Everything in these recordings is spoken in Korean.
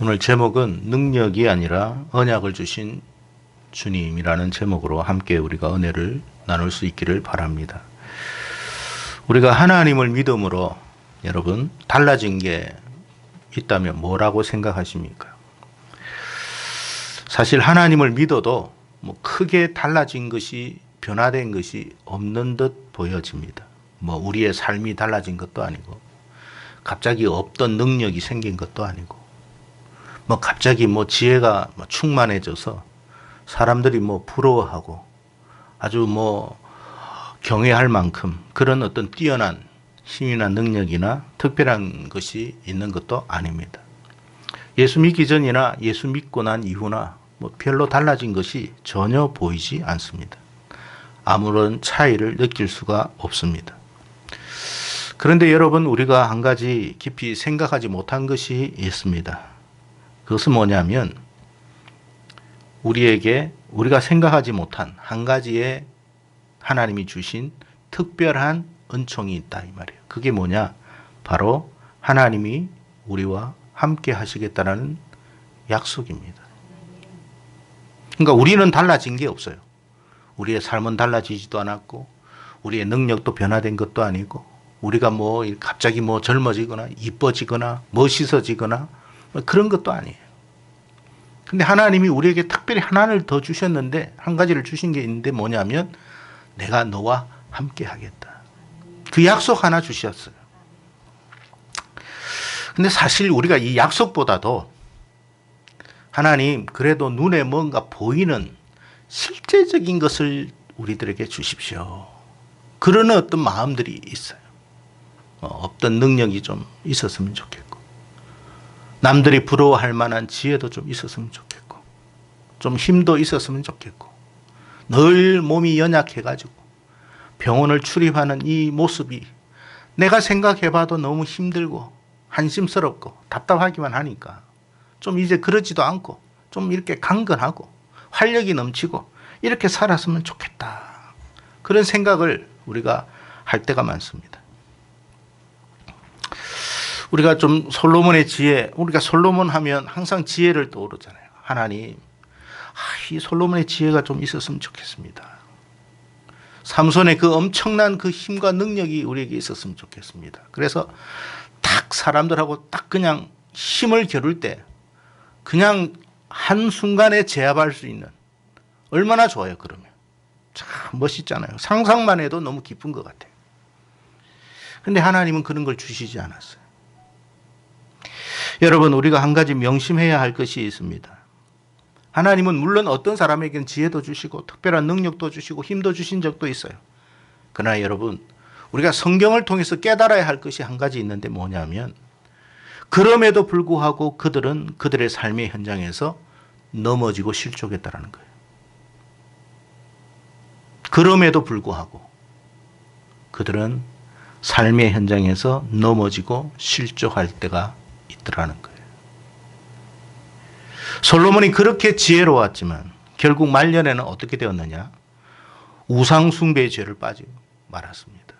오늘 제목은 능력이 아니라 언약을 주신 주님이라는 제목으로 함께 우리가 은혜를 나눌 수 있기를 바랍니다. 우리가 하나님을 믿음으로 여러분 달라진 게 있다면 뭐라고 생각하십니까? 사실 하나님을 믿어도 뭐 크게 달라진 것이 변화된 것이 없는 듯 보여집니다. 뭐 우리의 삶이 달라진 것도 아니고 갑자기 없던 능력이 생긴 것도 아니고 뭐 갑자기 뭐 지혜가 충만해져서 사람들이 뭐 부러워하고 아주 뭐 경외할 만큼 그런 어떤 뛰어난 힘이나 능력이나 특별한 것이 있는 것도 아닙니다. 예수 믿기 전이나 예수 믿고 난 이후나 뭐 별로 달라진 것이 전혀 보이지 않습니다. 아무런 차이를 느낄 수가 없습니다. 그런데 여러분, 우리가 한 가지 깊이 생각하지 못한 것이 있습니다. 그것은 뭐냐면 우리가 생각하지 못한 한 가지의 하나님이 주신 특별한 은총이 있다 이 말이에요. 그게 뭐냐? 바로 하나님이 우리와 함께 하시겠다는 약속입니다. 그러니까 우리는 달라진 게 없어요. 우리의 삶은 달라지지도 않았고 우리의 능력도 변화된 것도 아니고 우리가 뭐 갑자기 뭐 젊어지거나 이뻐지거나 멋있어지거나 그런 것도 아니에요. 근데 하나님이 우리에게 특별히 하나를 더 주셨는데, 한 가지를 주신 게 있는데 뭐냐면 내가 너와 함께 하겠다. 그 약속 하나 주셨어요. 근데 사실 우리가 이 약속보다도 하나님 그래도 눈에 뭔가 보이는 실제적인 것을 우리들에게 주십시오. 그런 어떤 마음들이 있어요. 어떤 능력이 좀 있었으면 좋겠고 남들이 부러워할 만한 지혜도 좀 있었으면 좋겠고 좀 힘도 있었으면 좋겠고 늘 몸이 연약해가지고 병원을 출입하는 이 모습이 내가 생각해봐도 너무 힘들고 한심스럽고 답답하기만 하니까 좀 이제 그러지도 않고 좀 이렇게 강건하고 활력이 넘치고 이렇게 살았으면 좋겠다. 그런 생각을 우리가 할 때가 많습니다. 우리가 좀 솔로몬의 지혜, 우리가 솔로몬 하면 항상 지혜를 떠오르잖아요. 하나님, 이 솔로몬의 지혜가 좀 있었으면 좋겠습니다. 삼손의 그 엄청난 그 힘과 능력이 우리에게 있었으면 좋겠습니다. 그래서 딱 사람들하고 딱 그냥 힘을 겨룰 때 그냥 한순간에 제압할 수 있는, 얼마나 좋아요. 그러면 참 멋있잖아요. 상상만 해도 너무 기쁜 것 같아요. 그런데 하나님은 그런 걸 주시지 않았어요. 여러분, 우리가 한 가지 명심해야 할 것이 있습니다. 하나님은 물론 어떤 사람에게는 지혜도 주시고 특별한 능력도 주시고 힘도 주신 적도 있어요. 그러나 여러분, 우리가 성경을 통해서 깨달아야 할 것이 한 가지 있는데 뭐냐면 그럼에도 불구하고 그들은 그들의 삶의 현장에서 넘어지고 실족했다는 거예요. 그럼에도 불구하고 그들은 삶의 현장에서 넘어지고 실족할 때가 있더라는 거예요. 솔로몬이 그렇게 지혜로웠지만 결국 말년에는 어떻게 되었느냐? 우상 숭배의 죄를 빠지고 말았습니다.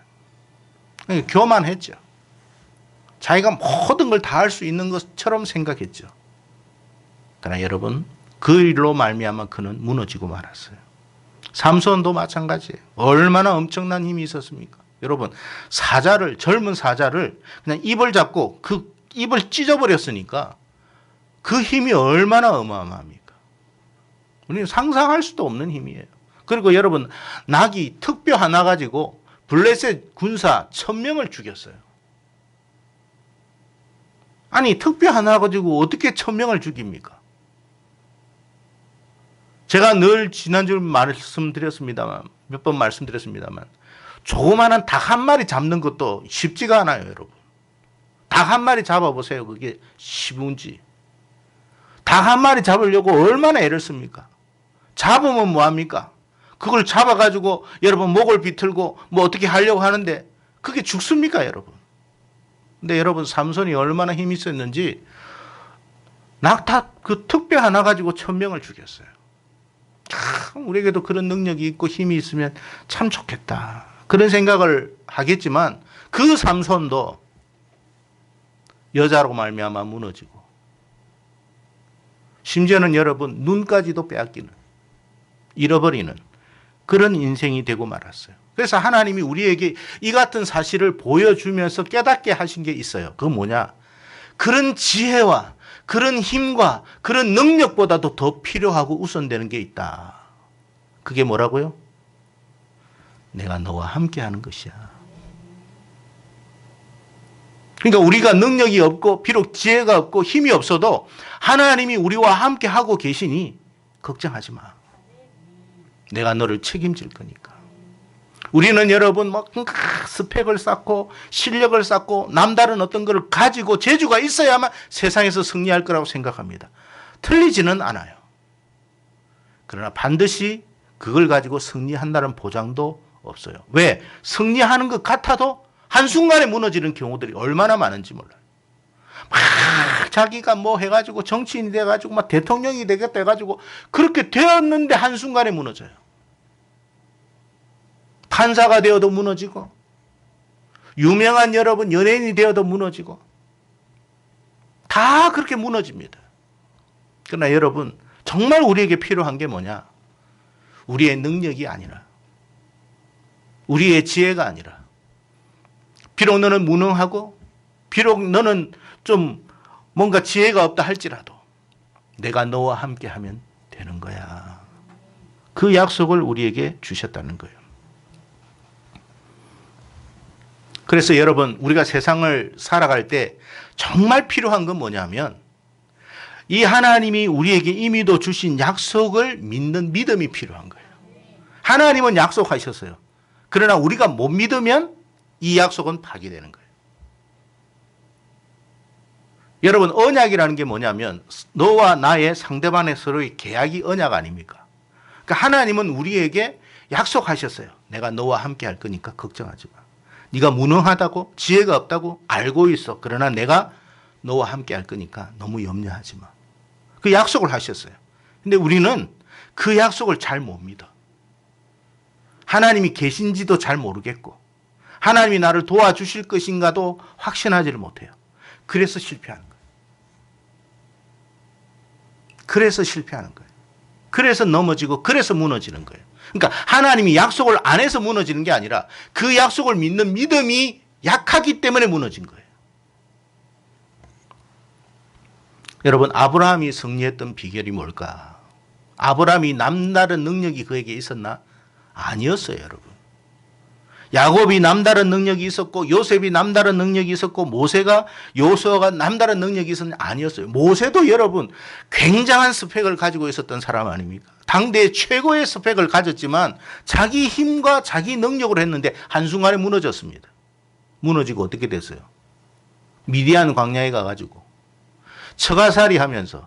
교만했죠. 자기가 모든 걸 다 할 수 있는 것처럼 생각했죠. 그러나 여러분, 그 일로 말미암아 그는 무너지고 말았어요. 삼손도 마찬가지예요. 얼마나 엄청난 힘이 있었습니까? 여러분, 젊은 사자를 그냥 입을 잡고 그 입을 찢어버렸으니까 그 힘이 얼마나 어마어마합니까? 우리는 상상할 수도 없는 힘이에요. 그리고 여러분, 낙이 특뼈 하나 가지고 블레셋 군사 1000명을 죽였어요. 아니, 특뼈 하나 가지고 어떻게 1000명을 죽입니까? 제가 늘 지난주에 말씀드렸습니다만, 몇 번 말씀드렸습니다만, 조그마한 닭 한 마리 잡는 것도 쉽지가 않아요, 여러분. 닭 한 마리 잡아보세요. 그게 쉬운지. 닭 한 마리 잡으려고 얼마나 애를 씁니까? 잡으면 뭐합니까? 그걸 잡아가지고 여러분 목을 비틀고 뭐 어떻게 하려고 하는데 그게 죽습니까, 여러분? 근데 여러분, 삼손이 얼마나 힘이 있었는지 낙타 그 특뼈 하나 가지고 1000명을 죽였어요. 참 우리에게도 그런 능력이 있고 힘이 있으면 참 좋겠다. 그런 생각을 하겠지만 그 삼손도 여자로 말미암아 무너지고 심지어는 여러분 눈까지도 빼앗기는, 잃어버리는 그런 인생이 되고 말았어요. 그래서 하나님이 우리에게 이 같은 사실을 보여주면서 깨닫게 하신 게 있어요. 그건 뭐냐? 그런 지혜와 그런 힘과 그런 능력보다도 더 필요하고 우선되는 게 있다. 그게 뭐라고요? 내가 너와 함께 하는 것이야. 그러니까 우리가 능력이 없고 비록 지혜가 없고 힘이 없어도 하나님이 우리와 함께 하고 계시니 걱정하지 마. 내가 너를 책임질 거니까. 우리는 여러분 막 스펙을 쌓고 실력을 쌓고 남다른 어떤 것을 가지고 재주가 있어야만 세상에서 승리할 거라고 생각합니다. 틀리지는 않아요. 그러나 반드시 그걸 가지고 승리한다는 보장도 없어요. 왜? 승리하는 것 같아도 한순간에 무너지는 경우들이 얼마나 많은지 몰라요. 막 자기가 뭐 해가지고 정치인이 돼가지고 막 대통령이 되겠다 해가지고 그렇게 되었는데 한순간에 무너져요. 판사가 되어도 무너지고 유명한 여러분 연예인이 되어도 무너지고 다 그렇게 무너집니다. 그러나 여러분 정말 우리에게 필요한 게 뭐냐? 우리의 능력이 아니라 우리의 지혜가 아니라 비록 너는 무능하고 비록 너는 좀 뭔가 지혜가 없다 할지라도 내가 너와 함께 하면 되는 거야. 그 약속을 우리에게 주셨다는 거예요. 그래서 여러분 우리가 세상을 살아갈 때 정말 필요한 건 뭐냐면 이 하나님이 우리에게 이미도 주신 약속을 믿는 믿음이 필요한 거예요. 하나님은 약속하셨어요. 그러나 우리가 못 믿으면 이 약속은 파기되는 거예요. 여러분 언약이라는 게 뭐냐면 너와 나의 상대방의 서로의 계약이 언약 아닙니까? 그러니까 하나님은 우리에게 약속하셨어요. 내가 너와 함께 할 거니까 걱정하지 마. 네가 무능하다고 지혜가 없다고 알고 있어. 그러나 내가 너와 함께 할 거니까 너무 염려하지 마. 그 약속을 하셨어요. 근데 우리는 그 약속을 잘 못 믿어. 하나님이 계신지도 잘 모르겠고 하나님이 나를 도와주실 것인가도 확신하지를 못해요. 그래서 실패하는 거예요. 그래서 실패하는 거예요. 그래서 넘어지고 그래서 무너지는 거예요. 그러니까 하나님이 약속을 안 해서 무너지는 게 아니라 그 약속을 믿는 믿음이 약하기 때문에 무너진 거예요. 여러분 아브라함이 승리했던 비결이 뭘까? 아브라함이 남다른 능력이 그에게 있었나? 아니었어요, 여러분. 야곱이 남다른 능력이 있었고 요셉이 남다른 능력이 있었고 모세가 요수아가 남다른 능력이 있었냐? 아니었어요. 모세도 여러분 굉장한 스펙을 가지고 있었던 사람 아닙니까? 당대 최고의 스펙을 가졌지만 자기 힘과 자기 능력으로 했는데 한순간에 무너졌습니다. 무너지고 어떻게 됐어요? 미디안 광야에 가가지고 처가살이 하면서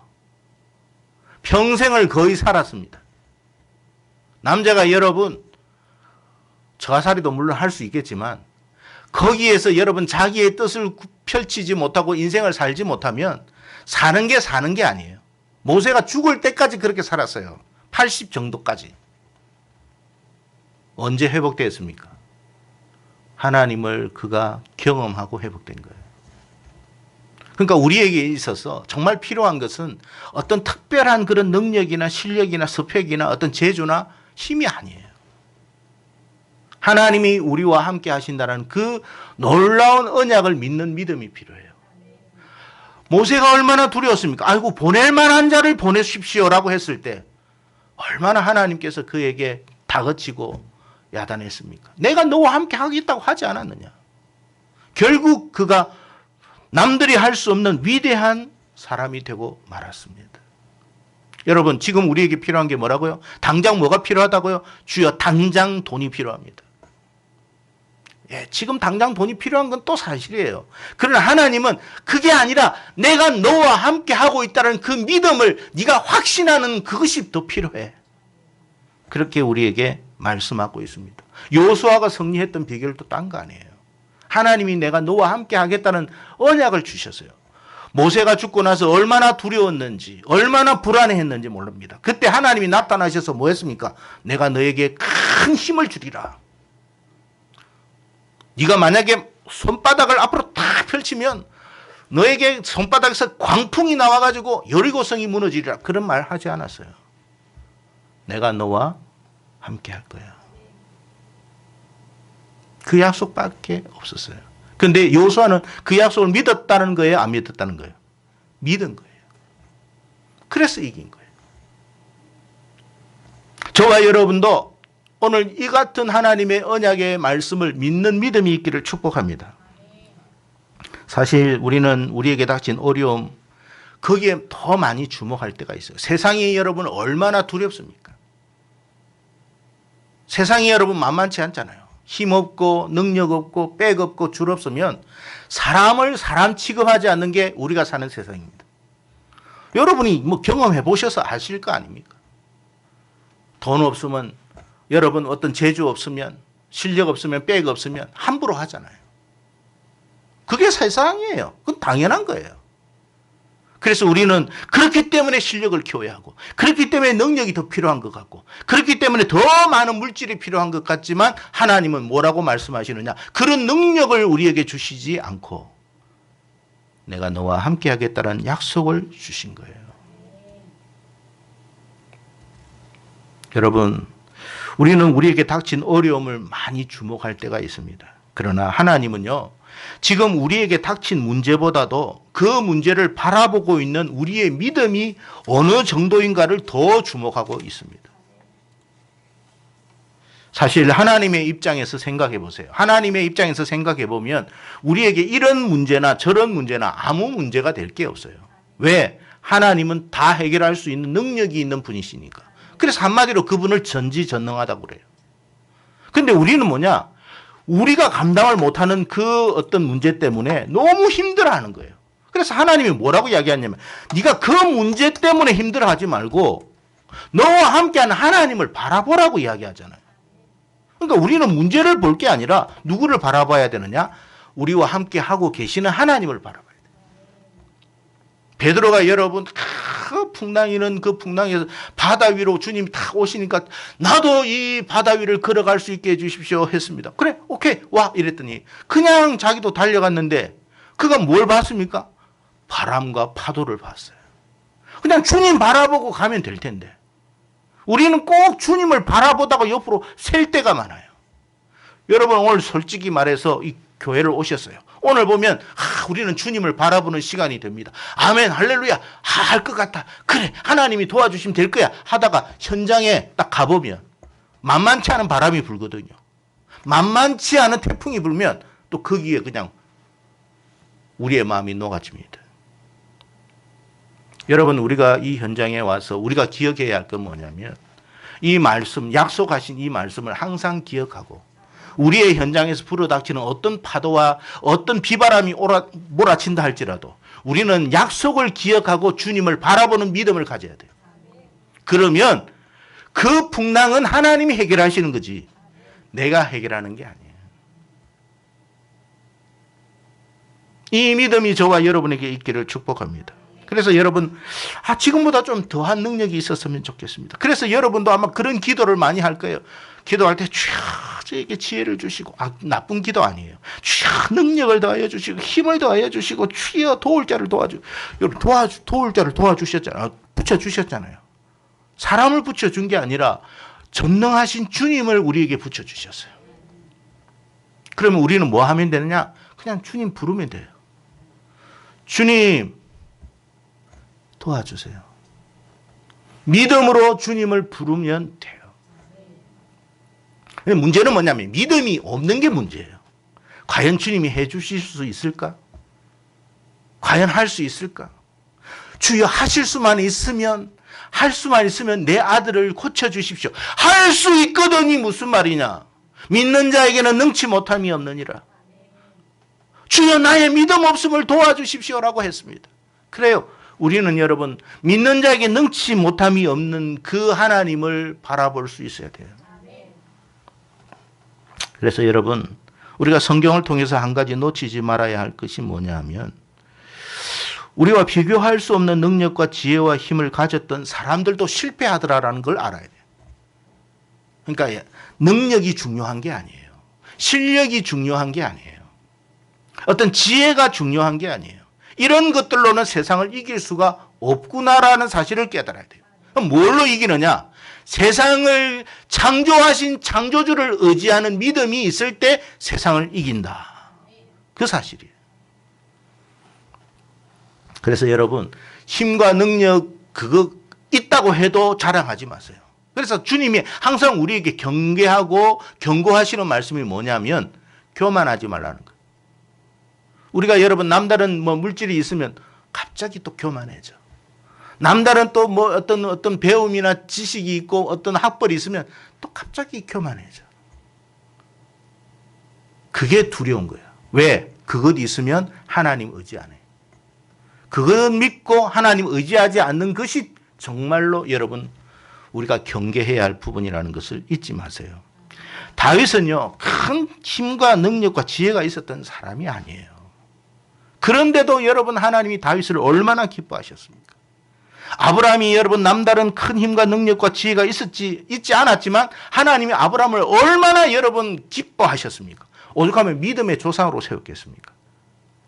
평생을 거의 살았습니다. 남자가 여러분 처가살이도 물론 할 수 있겠지만 거기에서 여러분 자기의 뜻을 펼치지 못하고 인생을 살지 못하면 사는 게 아니에요. 모세가 죽을 때까지 그렇게 살았어요. 80 정도까지. 언제 회복되었습니까? 하나님을 그가 경험하고 회복된 거예요. 그러니까 우리에게 있어서 정말 필요한 것은 어떤 특별한 그런 능력이나 실력이나 스펙이나 어떤 재주나 힘이 아니에요. 하나님이 우리와 함께 하신다는 그 놀라운 언약을 믿는 믿음이 필요해요. 모세가 얼마나 두려웠습니까? 아이고 보낼 만한 자를 보내십시오라고 했을 때 얼마나 하나님께서 그에게 다그치고 야단했습니까? 내가 너와 함께 하겠다고 하지 않았느냐? 결국 그가 남들이 할 수 없는 위대한 사람이 되고 말았습니다. 여러분 지금 우리에게 필요한 게 뭐라고요? 당장 뭐가 필요하다고요? 주여 당장 돈이 필요합니다. 예, 지금 당장 돈이 필요한 건 또 사실이에요. 그러나 하나님은 그게 아니라 내가 너와 함께 하고 있다는 그 믿음을 네가 확신하는 그것이 더 필요해. 그렇게 우리에게 말씀하고 있습니다. 요수아가 승리했던 비결도 딴 거 아니에요. 하나님이 내가 너와 함께 하겠다는 언약을 주셨어요. 모세가 죽고 나서 얼마나 두려웠는지 얼마나 불안해했는지 모릅니다. 그때 하나님이 나타나셔서 뭐 했습니까? 내가 너에게 큰 힘을 주리라. 네가 만약에 손바닥을 앞으로 탁 펼치면 너에게 손바닥에서 광풍이 나와가지고 여리고성이 무너지리라. 그런 말 하지 않았어요. 내가 너와 함께 할 거야. 그 약속밖에 없었어요. 그런데 여호수아는 그 약속을 믿었다는 거예요? 안 믿었다는 거예요? 믿은 거예요. 그래서 이긴 거예요. 저와 여러분도 오늘 이 같은 하나님의 언약의 말씀을 믿는 믿음이 있기를 축복합니다. 사실 우리는 우리에게 닥친 어려움, 거기에 더 많이 주목할 때가 있어요. 세상이 여러분 얼마나 두렵습니까? 세상이 여러분 만만치 않잖아요. 힘없고 능력 없고 백 없고 줄 없으면 사람을 사람 취급하지 않는 게 우리가 사는 세상입니다. 여러분이 뭐 경험해 보셔서 아실 거 아닙니까? 돈 없으면 여러분 어떤 재주 없으면 실력 없으면 백 없으면 함부로 하잖아요. 그게 세상이에요. 그건 당연한 거예요. 그래서 우리는 그렇기 때문에 실력을 키워야 하고 그렇기 때문에 능력이 더 필요한 것 같고 그렇기 때문에 더 많은 물질이 필요한 것 같지만 하나님은 뭐라고 말씀하시느냐? 그런 능력을 우리에게 주시지 않고 내가 너와 함께 하겠다는 약속을 주신 거예요. 여러분, 우리는 우리에게 닥친 어려움을 많이 주목할 때가 있습니다. 그러나 하나님은요, 지금 우리에게 닥친 문제보다도 그 문제를 바라보고 있는 우리의 믿음이 어느 정도인가를 더 주목하고 있습니다. 사실 하나님의 입장에서 생각해 보세요. 하나님의 입장에서 생각해 보면 우리에게 이런 문제나 저런 문제나 아무 문제가 될 게 없어요. 왜? 하나님은 다 해결할 수 있는 능력이 있는 분이시니까. 그래서 한마디로 그분을 전지전능하다고 그래요. 근데 우리는 뭐냐? 우리가 감당을 못하는 그 어떤 문제 때문에 너무 힘들어하는 거예요. 그래서 하나님이 뭐라고 이야기하냐면 네가 그 문제 때문에 힘들어하지 말고 너와 함께하는 하나님을 바라보라고 이야기하잖아요. 그러니까 우리는 문제를 볼 게 아니라 누구를 바라봐야 되느냐? 우리와 함께하고 계시는 하나님을 바라봐야 돼요. 베드로가 여러분 그 풍랑이는 그 풍랑에서 바다 위로 주님이 탁 오시니까 나도 이 바다 위를 걸어갈 수 있게 해주십시오 했습니다. 그래 오케이 와 이랬더니 그냥 자기도 달려갔는데 그가 뭘 봤습니까? 바람과 파도를 봤어요. 그냥 주님 바라보고 가면 될 텐데 우리는 꼭 주님을 바라보다가 옆으로 셀 때가 많아요. 여러분 오늘 솔직히 말해서 이 교회를 오셨어요. 오늘 보면 우리는 주님을 바라보는 시간이 됩니다. 아멘 할렐루야 할 것 같아. 그래 하나님이 도와주시면 될 거야 하다가 현장에 딱 가보면 만만치 않은 바람이 불거든요. 만만치 않은 태풍이 불면 또 거기에 그냥 우리의 마음이 녹아집니다. 여러분 우리가 이 현장에 와서 우리가 기억해야 할 건 뭐냐면 이 말씀 약속하신 이 말씀을 항상 기억하고 우리의 현장에서 불어닥치는 어떤 파도와 어떤 비바람이 몰아친다 할지라도 우리는 약속을 기억하고 주님을 바라보는 믿음을 가져야 돼요. 그러면 그 풍랑은 하나님이 해결하시는 거지 내가 해결하는 게 아니에요. 이 믿음이 저와 여러분에게 있기를 축복합니다. 그래서 여러분 지금보다 좀 더한 능력이 있었으면 좋겠습니다. 그래서 여러분도 아마 그런 기도를 많이 할 거예요. 기도할 때 주여 저에게 지혜를 주시고 나쁜 기도 아니에요. 주여 능력을 더하여 주시고 힘을 더하여 주시고 주여 도울 자를 도와주 여러분 도울 자를 도와주셨잖아요. 붙여주셨잖아요. 사람을 붙여준 게 아니라 전능하신 주님을 우리에게 붙여주셨어요. 그러면 우리는 뭐 하면 되느냐? 그냥 주님 부르면 돼요. 주님 도와주세요. 믿음으로 주님을 부르면 돼요. 문제는 뭐냐면 믿음이 없는 게 문제예요. 과연 주님이 해 주실 수 있을까? 과연 할 수 있을까? 주여 하실 수만 있으면 할 수만 있으면 내 아들을 고쳐주십시오. 할 수 있거든이 무슨 말이냐? 믿는 자에게는 능치 못함이 없느니라. 주여 나의 믿음 없음을 도와주십시오라고 했습니다. 그래요. 우리는 여러분 믿는 자에게 능치 못함이 없는 그 하나님을 바라볼 수 있어야 돼요. 그래서 여러분 우리가 성경을 통해서 한 가지 놓치지 말아야 할 것이 뭐냐 하면 우리와 비교할 수 없는 능력과 지혜와 힘을 가졌던 사람들도 실패하더라라는 걸 알아야 돼요. 그러니까 능력이 중요한 게 아니에요. 실력이 중요한 게 아니에요. 어떤 지혜가 중요한 게 아니에요. 이런 것들로는 세상을 이길 수가 없구나라는 사실을 깨달아야 돼요. 그럼 뭘로 이기느냐? 세상을 창조하신 창조주를 의지하는 믿음이 있을 때 세상을 이긴다. 그 사실이에요. 그래서 여러분, 힘과 능력 그거 있다고 해도 자랑하지 마세요. 그래서 주님이 항상 우리에게 경계하고 경고하시는 말씀이 뭐냐면 교만하지 말라는 거예요. 우리가 여러분 남다른 뭐 물질이 있으면 갑자기 또 교만해져. 남다른 또 뭐 어떤 배움이나 지식이 있고 어떤 학벌이 있으면 또 갑자기 교만해져. 그게 두려운 거야. 왜? 그것 있으면 하나님 의지 안 해. 그것 믿고 하나님 의지하지 않는 것이 정말로 여러분 우리가 경계해야 할 부분이라는 것을 잊지 마세요. 다윗은요, 큰 힘과 능력과 지혜가 있었던 사람이 아니에요. 그런데도 여러분 하나님이 다윗을 얼마나 기뻐하셨습니까? 아브라함이 여러분 남다른 큰 힘과 능력과 지혜가 있지 않았지만 하나님이 아브라함을 얼마나 여러분 기뻐하셨습니까? 오죽하면 믿음의 조상으로 세웠겠습니까?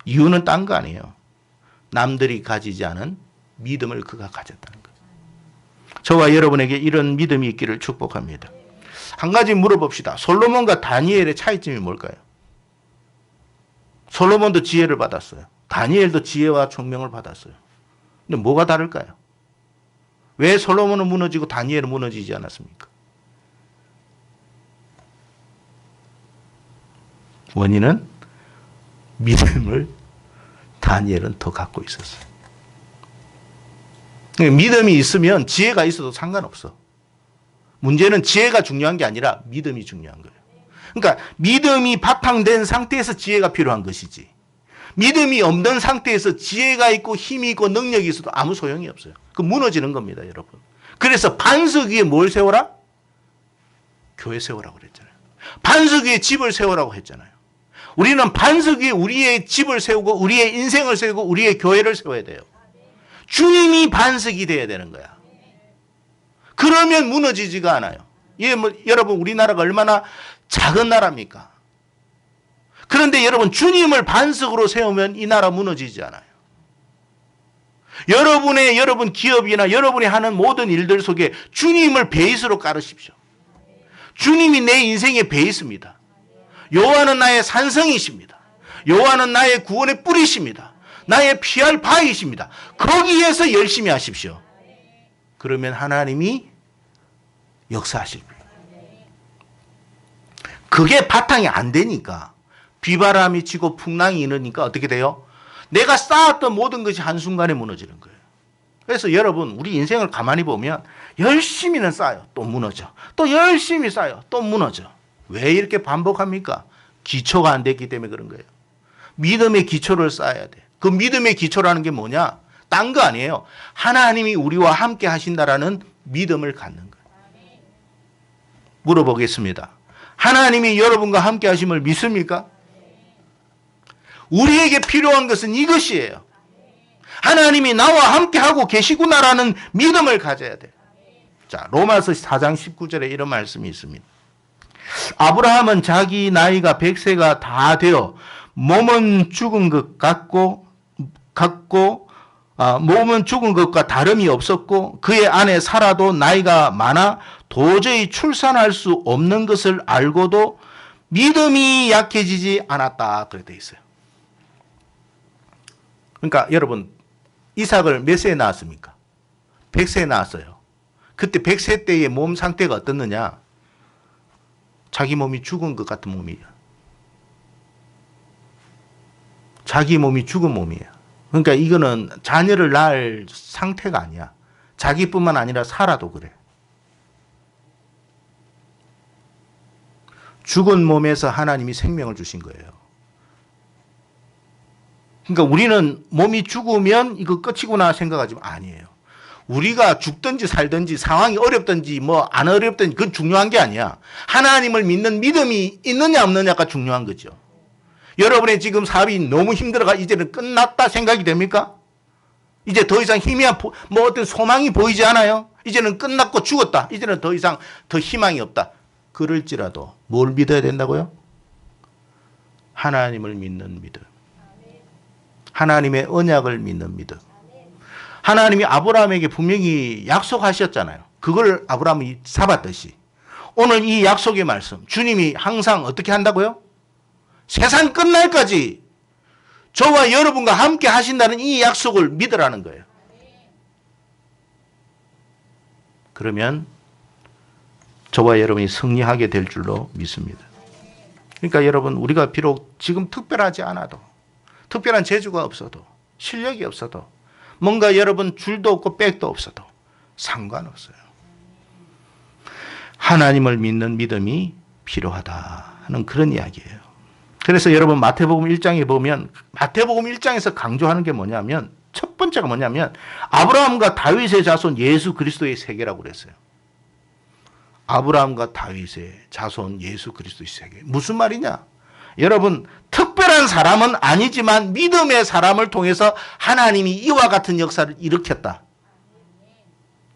이유는 딴 거 아니에요. 남들이 가지지 않은 믿음을 그가 가졌다는 거예요. 저와 여러분에게 이런 믿음이 있기를 축복합니다. 한 가지 물어봅시다. 솔로몬과 다니엘의 차이점이 뭘까요? 솔로몬도 지혜를 받았어요. 다니엘도 지혜와 총명을 받았어요. 근데 뭐가 다를까요? 왜 솔로몬은 무너지고 다니엘은 무너지지 않았습니까? 원인은 믿음을 다니엘은 더 갖고 있었어요. 믿음이 있으면 지혜가 있어도 상관없어. 문제는 지혜가 중요한 게 아니라 믿음이 중요한 거예요. 그러니까 믿음이 바탕된 상태에서 지혜가 필요한 것이지. 믿음이 없는 상태에서 지혜가 있고 힘이 있고 능력이 있어도 아무 소용이 없어요. 그 무너지는 겁니다, 여러분. 그래서 반석 위에 뭘 세워라? 교회 세우라고 그랬잖아요. 반석 위에 집을 세우라고 했잖아요. 우리는 반석 위에 우리의 집을 세우고 우리의 인생을 세우고 우리의 교회를 세워야 돼요. 주님이 반석이 돼야 되는 거야. 그러면 무너지지가 않아요. 여러분 우리나라가 얼마나 작은 나라입니까? 그런데 여러분 주님을 반석으로 세우면 이 나라 무너지지 않아요. 여러분 기업이나 여러분이 하는 모든 일들 속에 주님을 베이스로 깔으십시오. 주님이 내 인생의 베이스입니다. 여호와는 나의 산성이십니다. 여호와는 나의 구원의 뿌리십니다. 나의 피할 바위이십니다. 거기에서 열심히 하십시오. 그러면 하나님이 역사하실 거예요. 그게 바탕이 안 되니까 비바람이 치고 풍랑이 일으니까 어떻게 돼요? 내가 쌓았던 모든 것이 한순간에 무너지는 거예요. 그래서 여러분 우리 인생을 가만히 보면 열심히는 쌓여 또 무너져. 또 열심히 쌓여 또 무너져. 왜 이렇게 반복합니까? 기초가 안 됐기 때문에 그런 거예요. 믿음의 기초를 쌓아야 돼. 그 믿음의 기초라는 게 뭐냐? 딴 거 아니에요. 하나님이 우리와 함께 하신다라는 믿음을 갖는 거예요. 물어보겠습니다. 하나님이 여러분과 함께 하심을 믿습니까? 우리에게 필요한 것은 이것이에요. 하나님이 나와 함께 하고 계시구나라는 믿음을 가져야 돼요. 자, 로마서 4장 19절에 이런 말씀이 있습니다. 아브라함은 자기 나이가 100세가 다 되어 몸은 죽은 것 같고 몸은 죽은 것과 다름이 없었고 그의 아내 사라도 나이가 많아 도저히 출산할 수 없는 것을 알고도 믿음이 약해지지 않았다. 그렇게 되어 있어요. 그러니까 여러분 이삭을 몇 세에 낳았습니까? 100세에 낳았어요. 그때 100세 때의 몸 상태가 어떻느냐? 자기 몸이 죽은 것 같은 몸이에요. 자기 몸이 죽은 몸이에요. 그러니까 이거는 자녀를 낳을 상태가 아니야. 자기뿐만 아니라 사라도 그래. 죽은 몸에서 하나님이 생명을 주신 거예요. 그러니까 우리는 몸이 죽으면 이거 끝이구나 생각하지만 아니에요. 우리가 죽든지 살든지 상황이 어렵든지 뭐 안 어렵든지 그건 중요한 게 아니야. 하나님을 믿는 믿음이 있느냐 없느냐가 중요한 거죠. 여러분의 지금 사업이 너무 힘들어가 이제는 끝났다 생각이 됩니까? 이제 더 이상 뭐 어떤 소망이 보이지 않아요? 이제는 끝났고 죽었다. 이제는 더 이상 더 희망이 없다. 그럴지라도 뭘 믿어야 된다고요? 하나님을 믿는 믿음. 하나님의 언약을 믿는 믿음. 하나님이 아브라함에게 분명히 약속하셨잖아요. 그걸 아브라함이 잡았듯이 오늘 이 약속의 말씀, 주님이 항상 어떻게 한다고요? 세상 끝날까지 저와 여러분과 함께 하신다는 이 약속을 믿으라는 거예요. 그러면 저와 여러분이 승리하게 될 줄로 믿습니다. 그러니까 여러분, 우리가 비록 지금 특별하지 않아도, 특별한 재주가 없어도, 실력이 없어도, 뭔가 여러분 줄도 없고 백도 없어도 상관없어요. 하나님을 믿는 믿음이 필요하다 하는 그런 이야기예요. 그래서 여러분 마태복음 1장에 보면 마태복음 1장에서 강조하는 게 뭐냐면 첫 번째가 뭐냐면 아브라함과 다윗의 자손 예수 그리스도의 세계라고 그랬어요. 아브라함과 다윗의 자손 예수 그리스도의 세계. 무슨 말이냐? 여러분, 특별한 사람은 아니지만 믿음의 사람을 통해서 하나님이 이와 같은 역사를 일으켰다.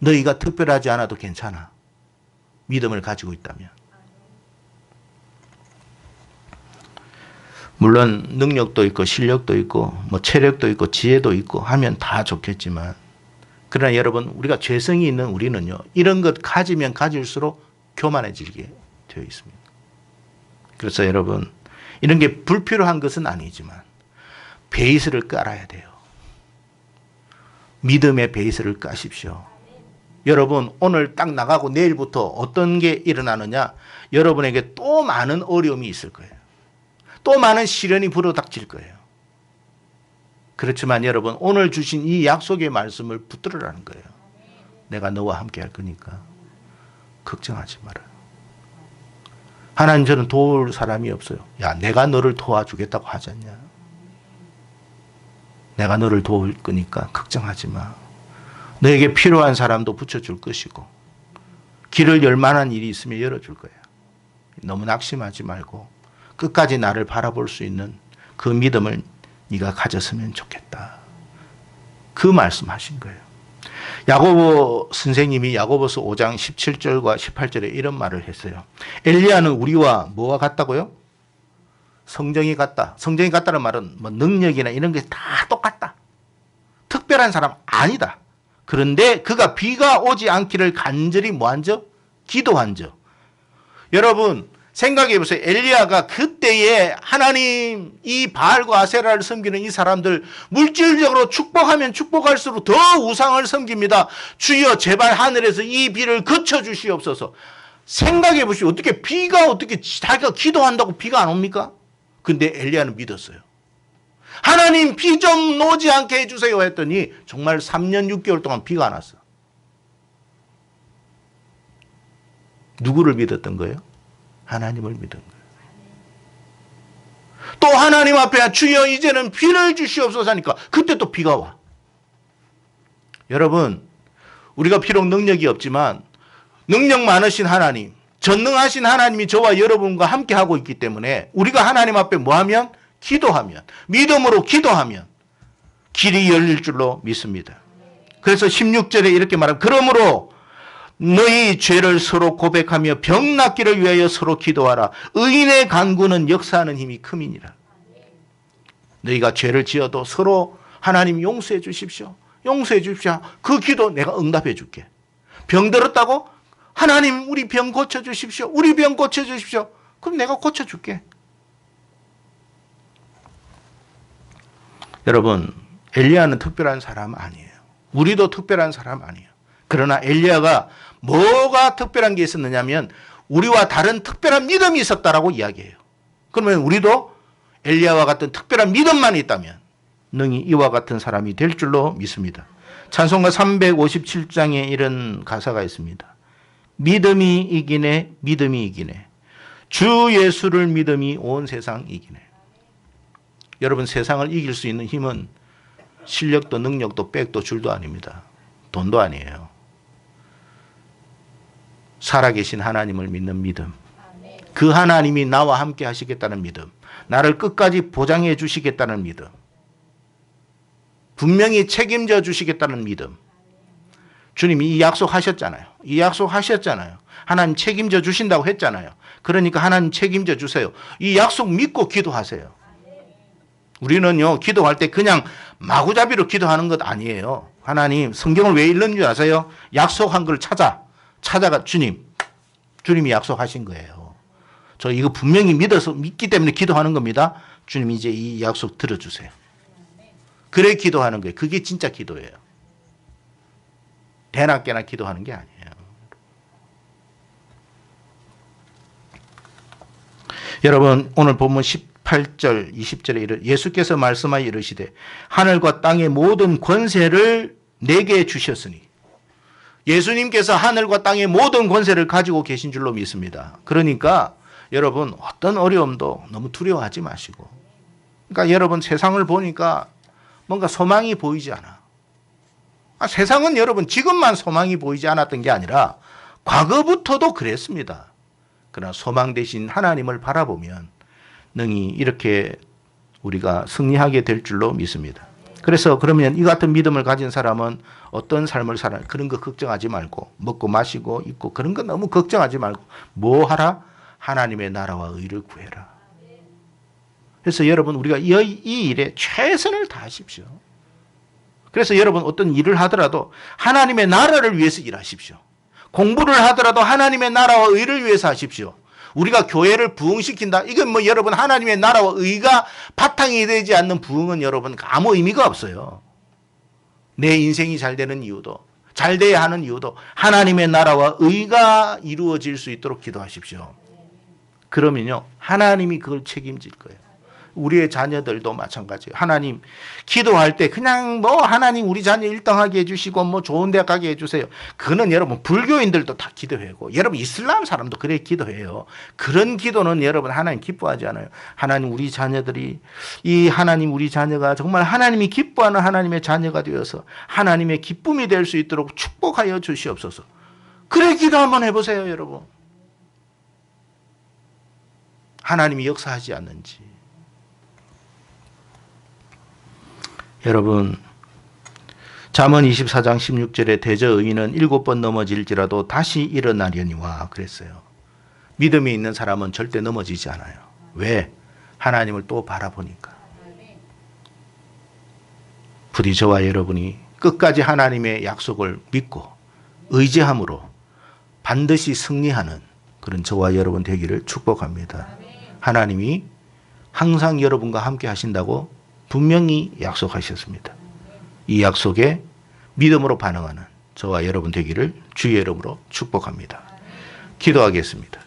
너희가 특별하지 않아도 괜찮아. 믿음을 가지고 있다면. 물론 능력도 있고 실력도 있고 뭐 체력도 있고 지혜도 있고 하면 다 좋겠지만, 그러나 여러분, 우리가 죄성이 있는 우리는요, 이런 것 가지면 가질수록 교만해지게 되어 있습니다. 그래서 여러분, 이런 게 불필요한 것은 아니지만 베이스를 깔아야 돼요. 믿음의 베이스를 까십시오. 여러분, 오늘 딱 나가고 내일부터 어떤 게 일어나느냐? 여러분에게 또 많은 어려움이 있을 거예요. 또 많은 시련이 불어닥칠 거예요. 그렇지만 여러분, 오늘 주신 이 약속의 말씀을 붙들으라는 거예요. 내가 너와 함께 할 거니까 걱정하지 마라. 하나님, 저는 도울 사람이 없어요. 야, 내가 너를 도와주겠다고 하지 않냐? 내가 너를 도울 거니까 걱정하지 마. 너에게 필요한 사람도 붙여줄 것이고 길을 열 만한 일이 있으면 열어줄 거야. 너무 낙심하지 말고 끝까지 나를 바라볼 수 있는 그 믿음을 네가 가졌으면 좋겠다. 그 말씀하신 거예요. 야고보 선생님이 야고보서 5장 17절과 18절에 이런 말을 했어요. 엘리야는 우리와 뭐가 같다고요? 성정이 같다. 성정이 같다는 말은 뭐 능력이나 이런 게 다 똑같다. 특별한 사람 아니다. 그런데 그가 비가 오지 않기를 간절히 뭐한 적? 기도한 적. 여러분, 생각해 보세요. 엘리야가 그때에 하나님, 이 바알과 아세라를 섬기는 이 사람들 물질적으로 축복하면 축복할수록 더 우상을 섬깁니다. 주여, 제발 하늘에서 이 비를 그쳐 주시옵소서. 생각해 보시오. 어떻게 비가 어떻게 자기가 기도한다고 비가 안 옵니까? 근데 엘리야는 믿었어요. 하나님, 비 좀 오지 않게 해주세요 했더니 정말 3년 6개월 동안 비가 안 왔어. 누구를 믿었던 거예요? 하나님을 믿은 거예요. 또 하나님 앞에 주여 이제는 비를 주시옵소서 하니까 그때 또 비가 와. 여러분, 우리가 비록 능력이 없지만 능력 많으신 하나님, 전능하신 하나님이 저와 여러분과 함께 하고 있기 때문에 우리가 하나님 앞에 뭐하면? 기도하면, 믿음으로 기도하면 길이 열릴 줄로 믿습니다. 그래서 16절에 이렇게 말합니다. 그러므로 너희 죄를 서로 고백하며 병 낫기를 위하여 서로 기도하라. 의인의 간구는 역사하는 힘이 큼이니라. 너희가 죄를 지어도 서로 하나님 용서해 주십시오. 용서해 주십시오. 그 기도 내가 응답해 줄게. 병 들었다고? 하나님, 우리 병 고쳐 주십시오. 우리 병 고쳐 주십시오. 그럼 내가 고쳐 줄게. 여러분, 엘리야는 특별한 사람 아니에요. 우리도 특별한 사람 아니에요. 그러나 엘리야가 뭐가 특별한 게 있었느냐면 우리와 다른 특별한 믿음이 있었다라고 이야기해요. 그러면 우리도 엘리야와 같은 특별한 믿음만 있다면 능히 이와 같은 사람이 될 줄로 믿습니다. 찬송가 357장에 이런 가사가 있습니다. 믿음이 이기네, 믿음이 이기네. 주 예수를 믿음이 온 세상 이기네. 여러분, 세상을 이길 수 있는 힘은 실력도 능력도 백도 줄도 아닙니다. 돈도 아니에요. 살아계신 하나님을 믿는 믿음. 그 하나님이 나와 함께 하시겠다는 믿음. 나를 끝까지 보장해 주시겠다는 믿음. 분명히 책임져 주시겠다는 믿음. 주님이 이 약속하셨잖아요. 이 약속하셨잖아요. 하나님 책임져 주신다고 했잖아요. 그러니까 하나님 책임져 주세요. 이 약속 믿고 기도하세요. 우리는요, 기도할 때 그냥 마구잡이로 기도하는 것 아니에요. 하나님, 성경을 왜 읽는 줄 아세요? 약속한 걸 찾아가 주님이 약속하신 거예요. 저 이거 분명히 믿기 때문에 기도하는 겁니다. 주님 이제 이 약속 들어주세요. 그래 기도하는 거예요. 그게 진짜 기도예요. 대나 깨나 기도하는 게 아니에요. 여러분 오늘 본문 18절 20절에 예수께서 말씀하여 이르시되 하늘과 땅의 모든 권세를 내게 주셨으니, 예수님께서 하늘과 땅의 모든 권세를 가지고 계신 줄로 믿습니다. 그러니까 여러분 어떤 어려움도 너무 두려워하지 마시고, 그러니까 여러분 세상을 보니까 뭔가 소망이 보이지 않아. 세상은 여러분 지금만 소망이 보이지 않았던 게 아니라 과거부터도 그랬습니다. 그러나 소망 대신 하나님을 바라보면 능히 이렇게 우리가 승리하게 될 줄로 믿습니다. 그래서 그러면 이 같은 믿음을 가진 사람은 어떤 삶을 살아? 그런 거 걱정하지 말고, 먹고 마시고 입고 그런 거 너무 걱정하지 말고 뭐 하라? 하나님의 나라와 의를 구해라. 그래서 여러분 우리가 이 일에 최선을 다하십시오. 그래서 여러분 어떤 일을 하더라도 하나님의 나라를 위해서 일하십시오. 공부를 하더라도 하나님의 나라와 의를 위해서 하십시오. 우리가 교회를 부흥시킨다. 이건 뭐 여러분 하나님의 나라와 의가 바탕이 되지 않는 부흥은 여러분 아무 의미가 없어요. 내 인생이 잘 되는 이유도, 잘 돼야 하는 이유도 하나님의 나라와 의가 이루어질 수 있도록 기도하십시오. 그러면요 하나님이 그걸 책임질 거예요. 우리의 자녀들도 마찬가지예요. 하나님 기도할 때 그냥 뭐 하나님 우리 자녀 1등하게 해주시고 뭐 좋은 대 가게 해주세요. 그거는 여러분 불교인들도 다 기도하고 여러분 이슬람 사람도 그래 기도해요. 그런 기도는 여러분 하나님 기뻐하지 않아요. 하나님 우리 자녀들이 이 하나님 우리 자녀가 정말 하나님이 기뻐하는 하나님의 자녀가 되어서 하나님의 기쁨이 될 수 있도록 축복하여 주시옵소서. 그래 기도 한번 해보세요 여러분. 하나님이 역사하지 않는지. 여러분 잠언 24장 16절에 대저 의인은 7번 넘어질지라도 다시 일어나려니와 그랬어요. 믿음이 있는 사람은 절대 넘어지지 않아요. 왜? 하나님을 또 바라보니까. 부디 저와 여러분이 끝까지 하나님의 약속을 믿고 의지함으로 반드시 승리하는 그런 저와 여러분 되기를 축복합니다. 하나님이 항상 여러분과 함께 하신다고 분명히 약속하셨습니다. 이 약속에 믿음으로 반응하는 저와 여러분 되기를 주의 이름으로 축복합니다. 기도하겠습니다.